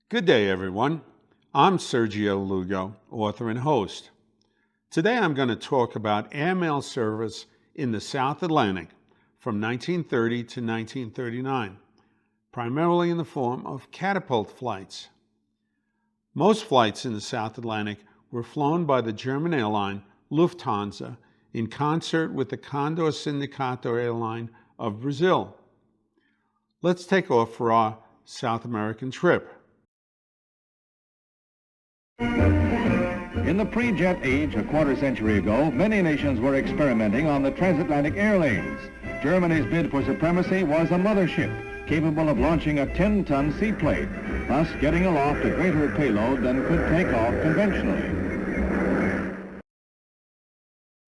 Good day, everyone. I'm Sergio Lugo, author and host. Today I'm going to talk about airmail service in the South Atlantic from 1930 to 1939, primarily in the form of catapult flights. Most flights in the South Atlantic were flown by the German airline Lufthansa in concert with the Condor Syndicato airline of Brazil. Let's take off for our South American trip. In the pre-jet age, a quarter century ago, many nations were experimenting on the transatlantic air lanes. Germany's bid for supremacy was a mothership capable of launching a 10-ton seaplane, thus getting aloft a greater payload than could take off conventionally.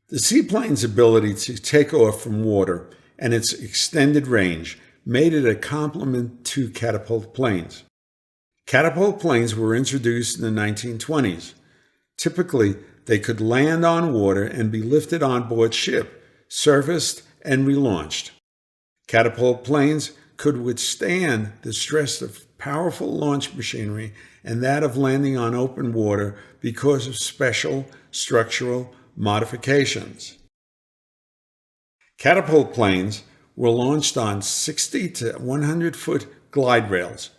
The seaplane's ability to take off from water and its extended range made it a complement to catapult planes. Catapult planes were introduced in the 1920s. Typically, they could land on water and be lifted on board ship, serviced, and relaunched. Catapult planes could withstand the stress of powerful launch machinery and that of landing on open water because of special structural modifications. Catapult planes were launched on 60 to 100-foot glide rails.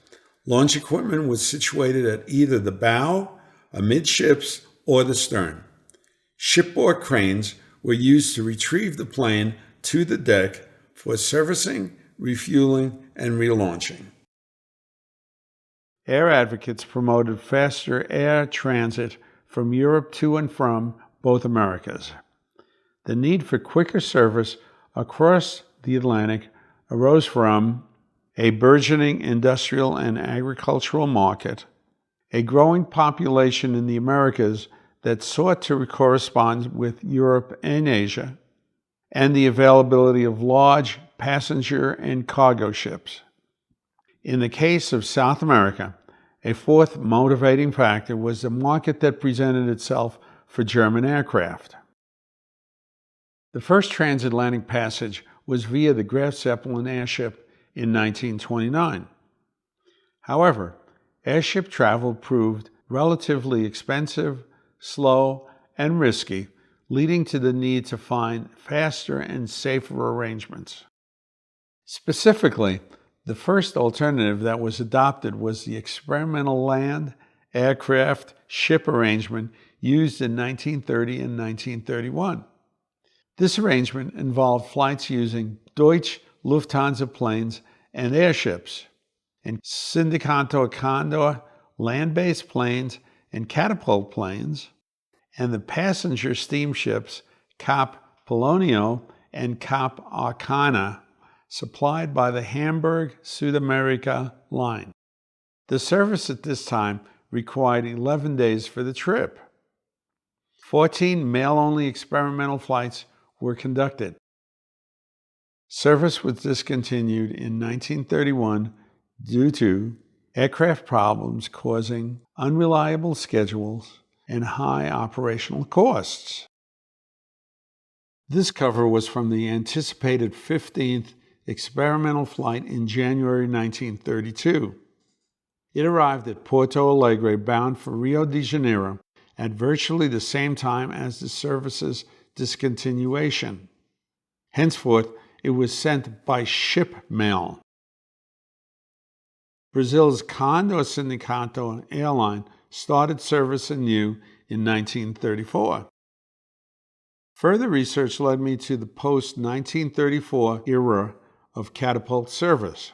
Launch equipment was situated at either the bow, amidships, or the stern. Shipboard cranes were used to retrieve the plane to the deck for servicing, refueling, and relaunching. Air advocates promoted faster air transit from Europe to and from both Americas. The need for quicker service across the Atlantic arose from a burgeoning industrial and agricultural market, a growing population in the Americas that sought to correspond with Europe and Asia, and the availability of large passenger and cargo ships. In the case of South America, a fourth motivating factor was the market that presented itself for German aircraft. The first transatlantic passage was via the Graf Zeppelin airship in 1929. However, airship travel proved relatively expensive, slow, and risky, leading to the need to find faster and safer arrangements. Specifically, the first alternative that was adopted was the experimental land, aircraft, ship arrangement used in 1930 and 1931. This arrangement involved flights using Deutsche Lufthansa planes and airships, and Syndicato Condor land-based planes and catapult planes, and the passenger steamships Cap Polonio and Cap Arcana, supplied by the Hamburg Sudamerica line. The service at this time required 11 days for the trip. 14 male-only experimental flights were conducted. Service was discontinued in 1931 due to aircraft problems causing unreliable schedules and high operational costs. This cover was from the anticipated 15th experimental flight in January 1932. It arrived at Porto Alegre bound for Rio de Janeiro at virtually the same time as the service's discontinuation. Henceforth, it was sent by ship mail. Brazil's Condor Syndicato airline started service anew in 1934. Further research led me to the post-1934 era of catapult service.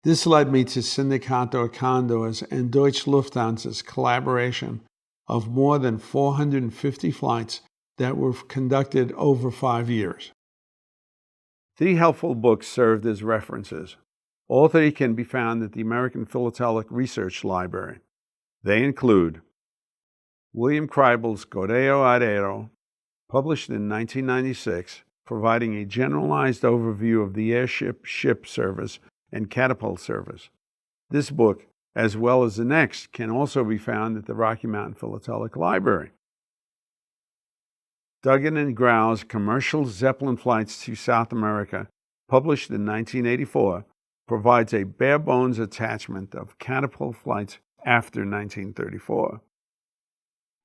This led me to Syndicato Condor's and Deutsche Lufthansa's collaboration of more than 450 flights that were conducted over 5 years. 3 helpful books served as references. All 3 can be found at the American Philatelic Research Library. They include William Kreibel's Correo Aéreo, published in 1996, providing a generalized overview of the airship, ship service, and catapult service. This book, as well as the next, can also be found at the Rocky Mountain Philatelic Library. Duggan and Grau's Commercial Zeppelin Flights to South America, published in 1984, provides a bare-bones attachment of Catapult flights after 1934.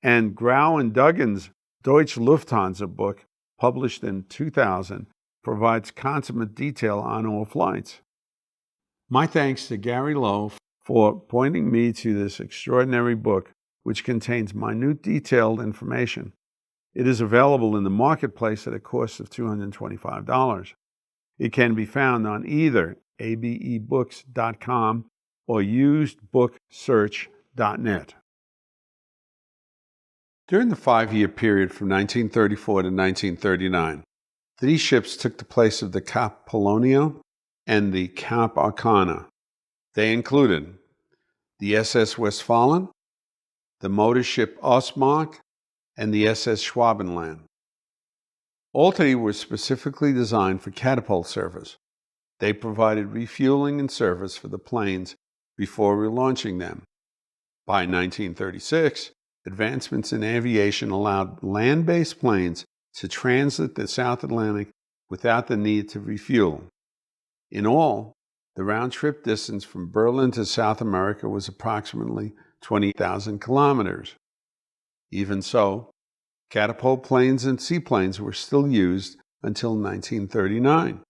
And Grau and Duggan's Deutsche Lufthansa book, published in 2000, provides consummate detail on all flights. My thanks to Gary Lowe for pointing me to this extraordinary book, which contains minute, detailed information. It is available in the marketplace at a cost of $225. It can be found on either abebooks.com or usedbooksearch.net. During the 5-year period from 1934 to 1939, 3 ships took the place of the Cap Polonio and the Cap Arcana. They included the SS Westfalen, the motor ship Ostmark, and the SS Schwabenland. All 3 were specifically designed for catapult service. They provided refueling and service for the planes before relaunching them. By 1936, advancements in aviation allowed land-based planes to transit the South Atlantic without the need to refuel. In all, the round-trip distance from Berlin to South America was approximately 20,000 kilometers. Even so, catapult planes and seaplanes were still used until 1939.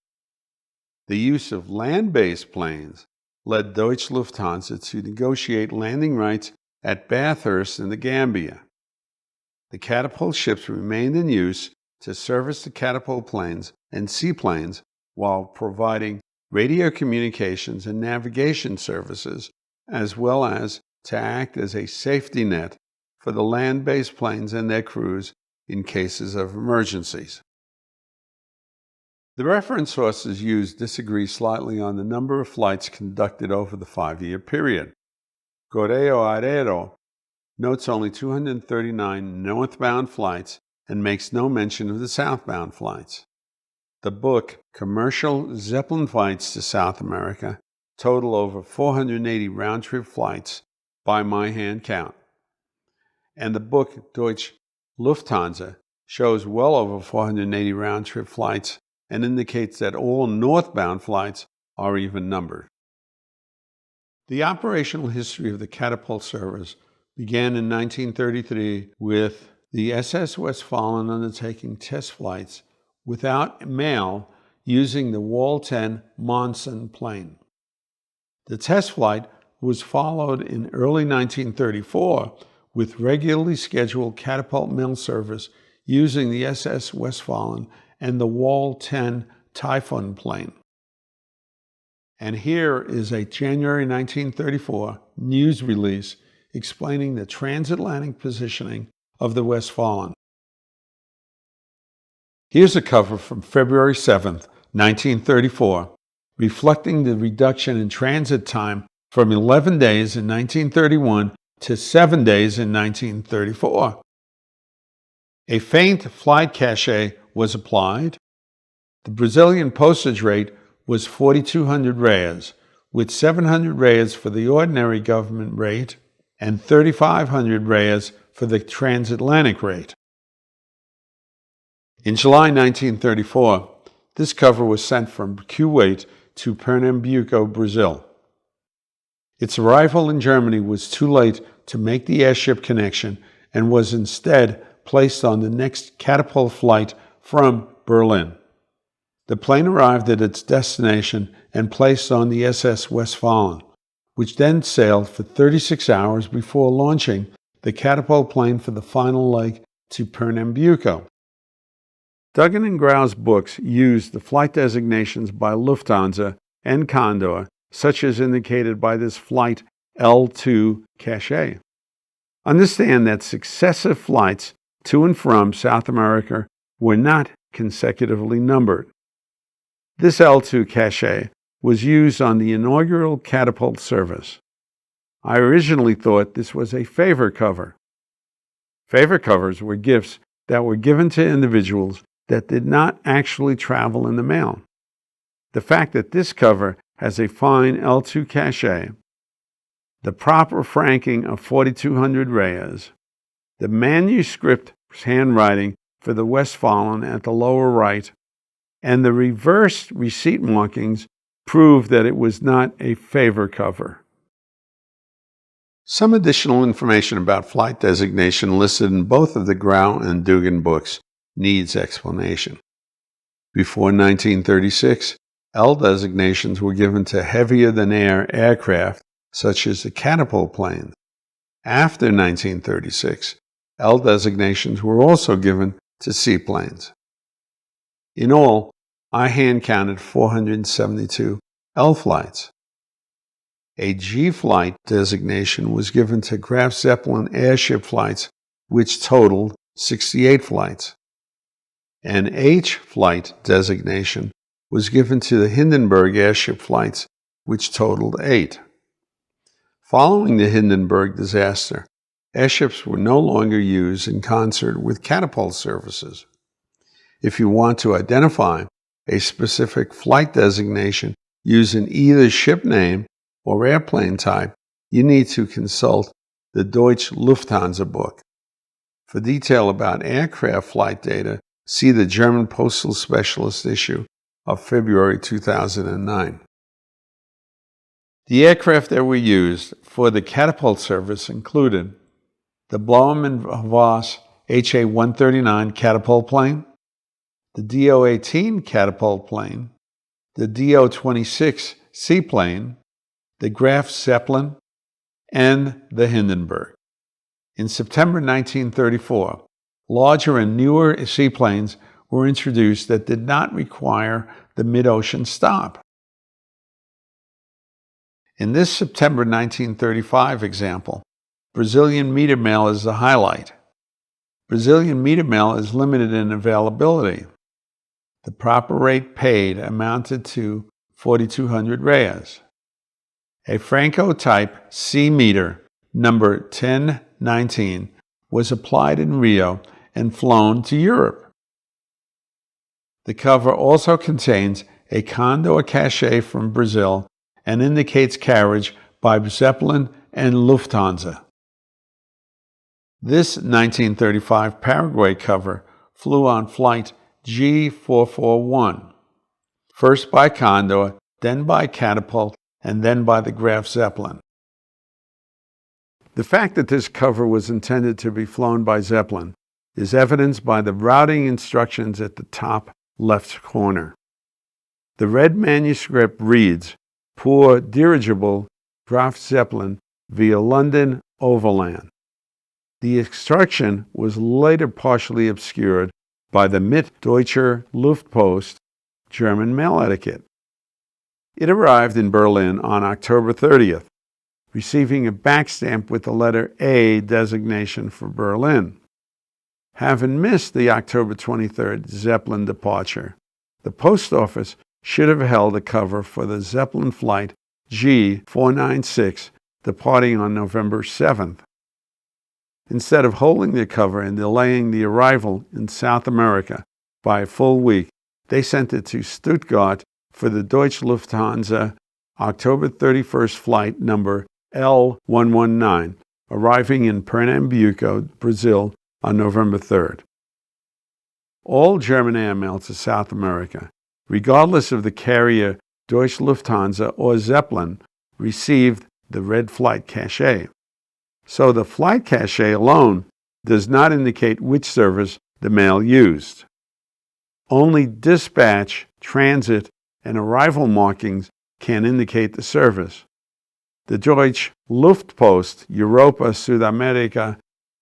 The use of land-based planes led Deutsche Lufthansa to negotiate landing rights at Bathurst in the Gambia. The catapult ships remained in use to service the catapult planes and seaplanes while providing radio communications and navigation services, as well as to act as a safety net for the land-based planes and their crews in cases of emergencies. The reference sources used disagree slightly on the number of flights conducted over the 5-year period. Correo Aéreo notes only 239 northbound flights and makes no mention of the southbound flights. The book Commercial Zeppelin Flights to South America total over 480 round-trip flights by my hand count. And the book Deutsche Lufthansa shows well over 480 round-trip flights and indicates that all northbound flights are even numbered. The operational history of the catapult service began in 1933 with the SS Westfalen undertaking test flights without mail using the Wal 10 Monson plane. The test flight was followed in early 1934 with regularly scheduled catapult mail service using the SS Westfalen and the Wal 10 Typhoon plane. And here is a January 1934 news release explaining the transatlantic positioning of the Westfalen. Here's a cover from February 7, 1934, reflecting the reduction in transit time from 11 days in 1931 to 7 days in 1934. A faint flight cachet was applied. The Brazilian postage rate was 4,200 reais, with 700 reais for the ordinary government rate and 3,500 reais for the transatlantic rate. In July 1934, this cover was sent from Kuwait to Pernambuco, Brazil. Its arrival in Germany was too late to make the airship connection and was instead placed on the next catapult flight from Berlin. The plane arrived at its destination and placed on the SS Westfalen, which then sailed for 36 hours before launching the catapult plane for the final leg to Pernambuco. Duggan and Grau's books used the flight designations by Lufthansa and Condor, such as indicated by this flight L2 cachet. Understand that successive flights to and from South America were not consecutively numbered. This L2 cachet was used on the inaugural catapult service. I originally thought this was a favor cover. Favor covers were gifts that were given to individuals that did not actually travel in the mail. The fact that this cover has a fine L2 cachet, the proper franking of 4,200 reais, the manuscript handwriting for the Westfalen at the lower right, and the reversed receipt markings proved that it was not a favor cover. Some additional information about flight designation listed in both of the Grau and Dugan books needs explanation. Before 1936, L designations were given to heavier-than-air aircraft, such as the Catapult planes. After 1936, L designations were also given to seaplanes. In all, I hand-counted 472 L flights. A G flight designation was given to Graf Zeppelin airship flights, which totaled 68 flights. An H flight designation was given to the Hindenburg airship flights, which totaled 8. Following the Hindenburg disaster, airships were no longer used in concert with catapult services. If you want to identify a specific flight designation using either ship name or airplane type, you need to consult the Deutsche Lufthansa book. For detail about aircraft flight data, see the German Postal Specialist issue of February 2009. The aircraft that were used for the catapult service included the Blohm & Voss HA-139 catapult plane, the DO-18 catapult plane, the DO-26 seaplane, the Graf Zeppelin, and the Hindenburg. In September 1934, larger and newer seaplanes were introduced that did not require the mid-ocean stop. In this September 1935 example, Brazilian meter mail is the highlight. Brazilian meter mail is limited in availability. The proper rate paid amounted to 4,200 reais. A Franco-type C meter, number 1019, was applied in Rio and flown to Europe. The cover also contains a Condor cachet from Brazil and indicates carriage by Zeppelin and Lufthansa. This 1935 Paraguay cover flew on flight G441, first by Condor, then by Catapult, and then by the Graf Zeppelin. The fact that this cover was intended to be flown by Zeppelin is evidenced by the routing instructions at the top left corner. The red manuscript reads, "Pour dirigible Graf Zeppelin via London Overland." The instruction was later partially obscured by the Mit Deutscher Luftpost German mail etiquette. It arrived in Berlin on October 30th, receiving a backstamp with the letter A designation for Berlin. Having missed the October 23rd Zeppelin departure, the post office should have held a cover for the Zeppelin flight G496 departing on November 7th. Instead of holding the cover and delaying the arrival in South America by a full week, they sent it to Stuttgart for the Deutsche Lufthansa October 31st flight number L119, arriving in Pernambuco, Brazil on November 3rd. All German airmail to South America, regardless of the carrier Deutsche Lufthansa or Zeppelin, received the red flight cachet. So the flight cachet alone does not indicate which service the mail used. Only dispatch, transit, and arrival markings can indicate the service. The Deutsche Luftpost Europa Südamerika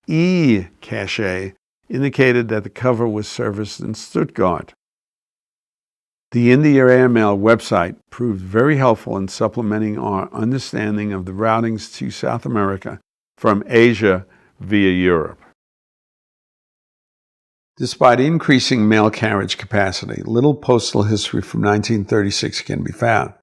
E-cachet indicated that the cover was serviced in Stuttgart. The India Airmail website proved very helpful in supplementing our understanding of the routings to South America from Asia via Europe. Despite increasing mail carriage capacity, little postal history from 1936 can be found.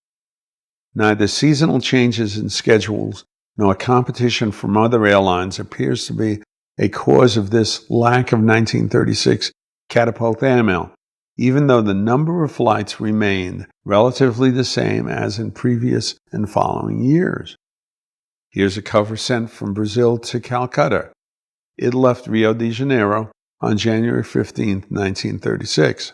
Neither seasonal changes in schedules nor competition from other airlines appears to be a cause of this lack of 1936 Catapult airmail, even though the number of flights remained relatively the same as in previous and following years. Here's a cover sent from Brazil to Calcutta. It left Rio de Janeiro on January 15, 1936.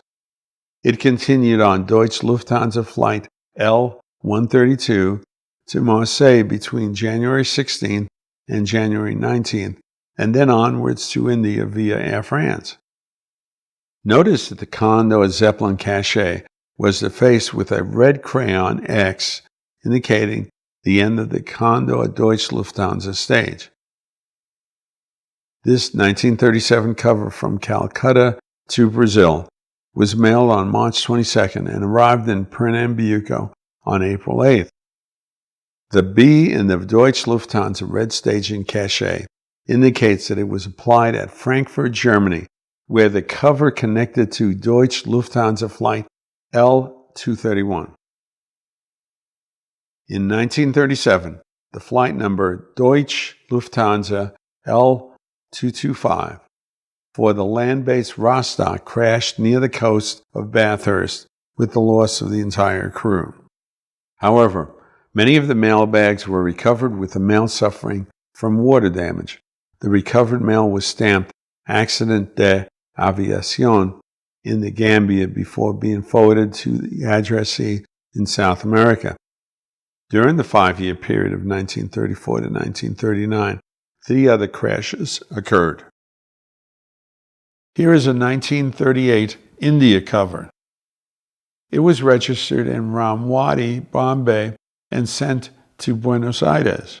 It continued on Deutsche Lufthansa flight L-132 to Marseille between January 16th and January 19th, and then onwards to India via Air France. Notice that the Condor Zeppelin cachet was defaced with a red crayon X, indicating the end of the Condor Deutsche Lufthansa stage. This 1937 cover from Calcutta to Brazil was mailed on March 22nd and arrived in Pernambuco on April 8th. The B in the Deutsche Lufthansa red staging cachet indicates that it was applied at Frankfurt, Germany, where the cover connected to Deutsche Lufthansa flight L231. In 1937, the flight number Deutsche Lufthansa L225 for the land-based Rostock crashed near the coast of Bathurst with the loss of the entire crew. However, many of the mail bags were recovered with the mail suffering from water damage. The recovered mail was stamped Accident de Aviación in the Gambia before being forwarded to the addressee in South America. During the 5-year period of 1934 to 1939, 3 other crashes occurred. Here is a 1938 India cover. It was registered in Ramwadi, Bombay, and sent to Buenos Aires.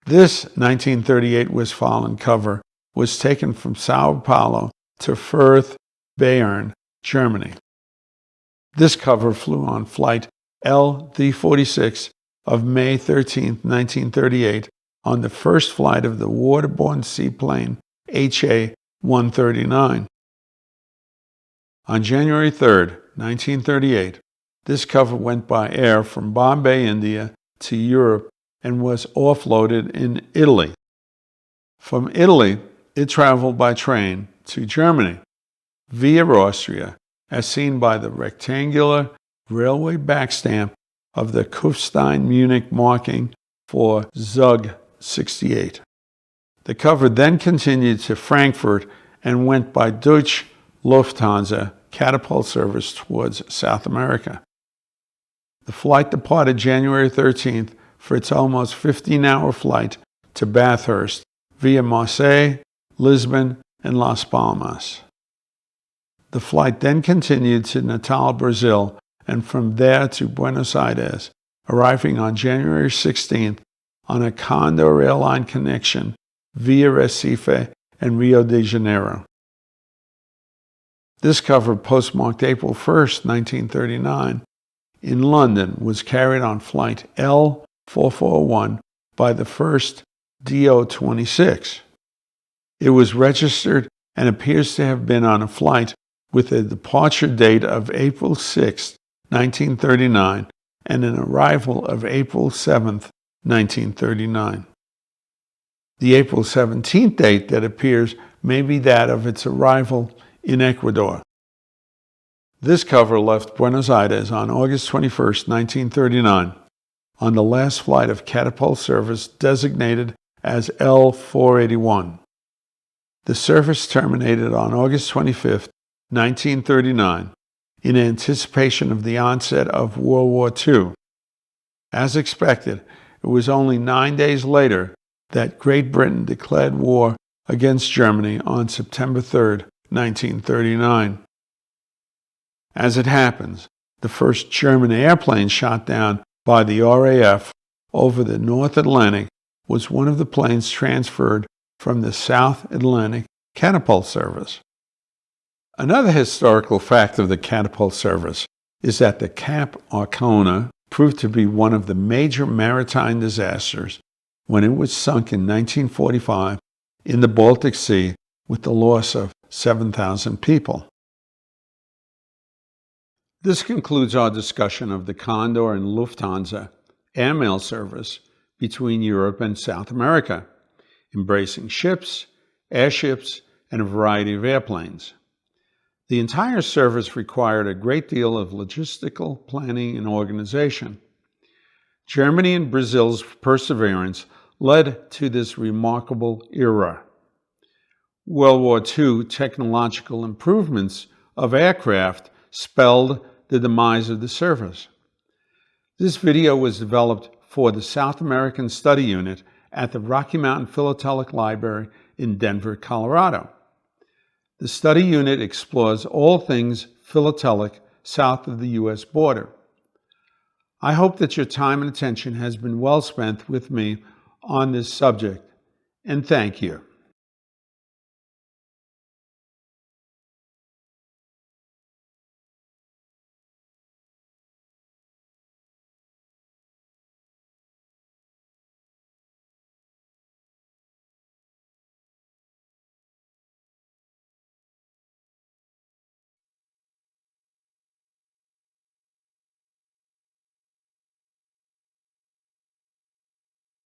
This 1938 Westphalian cover was taken from Sao Paulo to Fürth, Bayern, Germany. This cover flew on flight L346 of May 13, 1938, on the first flight of the waterborne seaplane HA-139. On January 3, 1938, this cover went by air from Bombay, India, to Europe and was offloaded in Italy. From Italy, it traveled by train to Germany via Austria, as seen by the rectangular railway backstamp of the Kufstein Munich marking for Zug 68. The cover then continued to Frankfurt and went by Deutsche Lufthansa Catapult service towards South America. The flight departed January 13th for its almost 15-hour flight to Bathurst via Marseille, Lisbon, and Las Palmas. The flight then continued to Natal, Brazil, and from there to Buenos Aires, arriving on January 16th on a Condor airline connection via Recife and Rio de Janeiro. This cover, postmarked April 1st, 1939, in London, was carried on flight L441 by the first DO-26. It was registered and appears to have been on a flight with a departure date of April 6, 1939, and an arrival of April 7, 1939. The April 17th date that appears may be that of its arrival in Ecuador. This cover left Buenos Aires on August 21, 1939, on the last flight of Catapult service designated as L481. The service terminated on August 25, 1939, in anticipation of the onset of World War II. As expected, it was only 9 days later that Great Britain declared war against Germany on September 3, 1939. As it happens, the first German airplane shot down by the RAF over the North Atlantic was one of the planes transferred from the South Atlantic Catapult service. Another historical fact of the Catapult service is that the Cap Arcona proved to be one of the major maritime disasters when it was sunk in 1945 in the Baltic Sea with the loss of 7,000 people. This concludes our discussion of the Condor and Lufthansa airmail service between Europe and South America, embracing ships, airships, and a variety of airplanes. The entire service required a great deal of logistical planning and organization. Germany and Brazil's perseverance led to this remarkable era. World War II technological improvements of aircraft spelled the demise of the service. This video was developed for the South American Study Unit at the Rocky Mountain Philatelic Library in Denver, Colorado. The study unit explores all things philatelic south of the U.S. border. I hope that your time and attention has been well spent with me on this subject, and thank you.